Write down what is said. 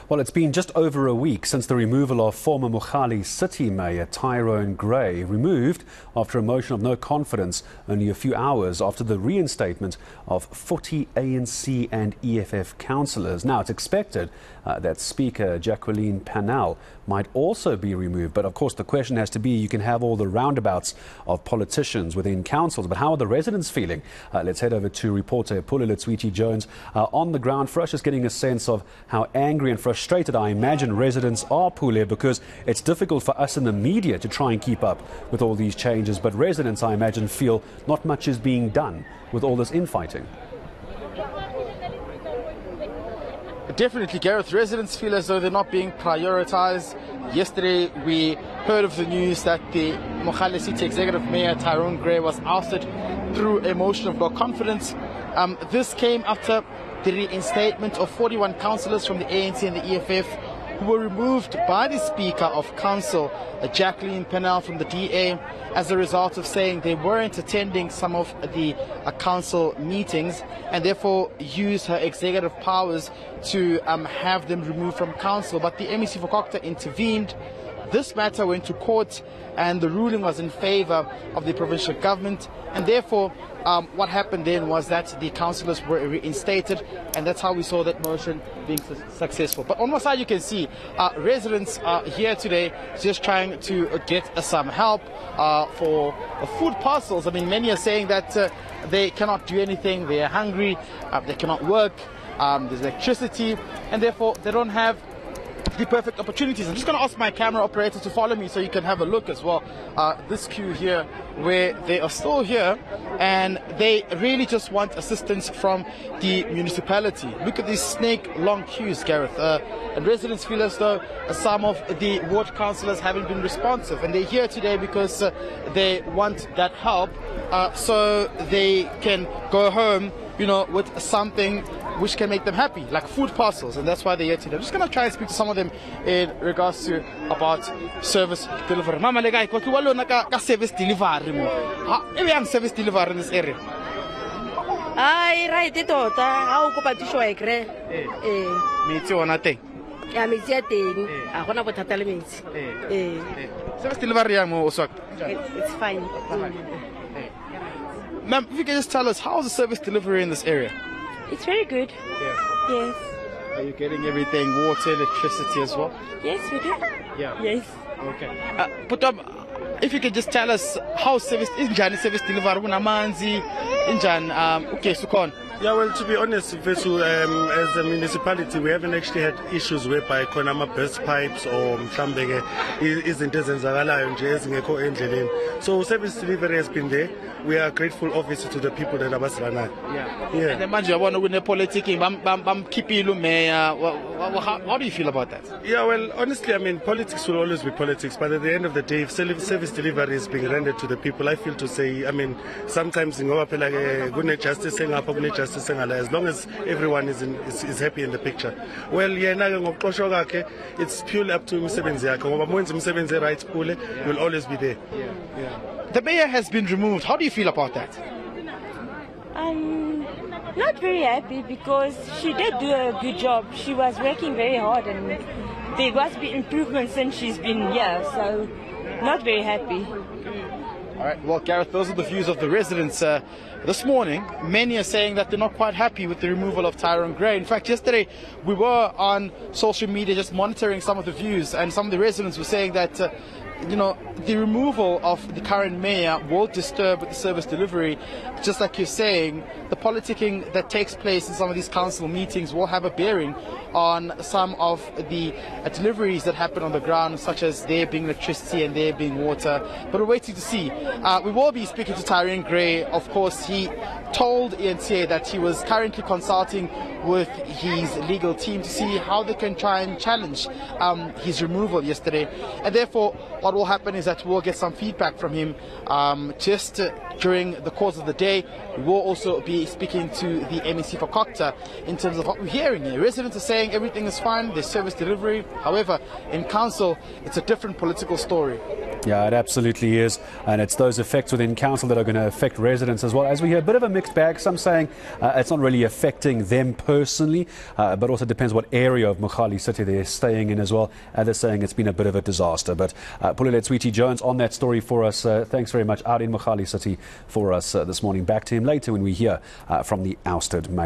Well, it's been just over a week since the removal of former Mogale City Mayor Tyrone removed after a motion of no confidence only a few hours after the reinstatement of 40 ANC and EFF councillors. Now, it's expected that Speaker Jacqueline Panel might also be removed. But of course, the question has to be, you can have all the roundabouts of politicians within councils, but how are the residents feeling? Let's head over to reporter Pule Letshwiti-Jones on the ground for us, just getting a sense of how angry and frustrated I imagine residents are, Pule, because it's difficult for us in the media to try and keep up with all these changes. But residents, I imagine, feel not much is being done with all this infighting. Definitely, Gareth. Residents feel as though they're not being prioritised. Yesterday, we heard of the news that the Mogale City Executive Mayor Tyrone was ousted through a motion of no confidence. This came after the reinstatement of 41 councillors from the ANC and the EFF who were removed by the Speaker of Council, Jacqueline Panel, from the DA as a result of saying they weren't attending some of the council meetings and therefore use her executive powers to have them removed from council. But the MEC for Kokta intervened. This matter went to court and the ruling was in favour of the provincial government, and therefore what happened then was that the councillors were reinstated, and that's how we saw that motion being successful. But on one side you can see residents are here today just trying to get some help for food parcels. I mean, many are saying that they cannot do anything, they are hungry, they cannot work, there's electricity, and therefore they don't have the perfect opportunities. I'm just going to ask my camera operator to follow me so you can have a look as well. This queue here, where they are still here and they really just want assistance from the municipality. Look at these snake-long queues, Gareth. And residents feel as though some of the ward councillors haven't been responsive, and they're here today because they want that help so they can go home, you know, with something which can make them happy, like food parcels, and that's why they're here today. I'm just going to try and speak to some of them in regards to about service delivery. Mama, lega ko kiwalo na ka service delivery mo. Ebe yang service delivery in this area. Ai right tota, ha o kopa tisho e kre. Metsi ona teng. Ya metsi a teng. A gona bothata le metsi. Service delivery yang mo oswak. It's fine. Ma'am, if you can just tell us, how is the service delivery in this area? It's very good. Yeah. Yes. Are you getting everything, water, electricity as well? Yes, we do. Yeah. Yes. Okay. But if you could just tell us how service delivery unamanzi injan okay sukon. Yeah, well, to be honest, Vesu, as a municipality, we haven't actually had issues whereby konama burst pipes or mhlambeke izinto ezenzakalayo nje ezingekho endleleni. So service delivery has been there. We are grateful, obviously, to the people that abasirana. Yeah. And the manje yabona kune politics bamkhiphile mayor. How do you feel about that? Yeah, well, honestly, I mean, politics will always be politics, but at the end of the day, if service delivery is being rendered to the people, I feel to say, I mean, sometimes ngoba phela kune justice engapha kune justice engala, as long as everyone is happy in the picture. Well, yena ke ngokuxoshwa kwakhe, it's purely up to umsebenzi yakhe ngoba mwenza umsebenzi right Pule will always be there. Yeah. The mayor has been removed. How do you feel about that? Not very happy, because she did do a good job. She was working very hard and there was been improvement since she's been here, so not very happy. All right, well, Gareth, those are the views of the residents this morning. Many are saying that they're not quite happy with the removal of Tyrone Gray. In fact, yesterday we were on social media just monitoring some of the views, and some of the residents were saying that you know, the removal of the current mayor will disturb the service delivery. Just like you're saying, the politicking that takes place in some of these council meetings will have a bearing on some of the deliveries that happen on the ground, such as there being electricity and there being water. But we're waiting to see. We will be speaking to Tyrone Gray. Of course, he told eNCA that he was currently consulting with his legal team to see how they can try and challenge his removal yesterday. And therefore, What will happen is that we'll get some feedback from him just during the course of the day. We will also be speaking to the MEC for Kokta in terms of what we're hearing here. Residents are saying everything is fine, there's service delivery. However, in council, it's a different political story. Yeah, it absolutely is. And it's those effects within council that are going to affect residents as well. As we hear, a bit of a mixed bag. Some saying it's not really affecting them personally, but also depends what area of Mogale City they're staying in as well. Others saying it's been a bit of a disaster. But Pule Letshwiti-Jones on that story for us. Thanks very much out in Mogale City for us this morning. Back to him later when we hear from the ousted mayor.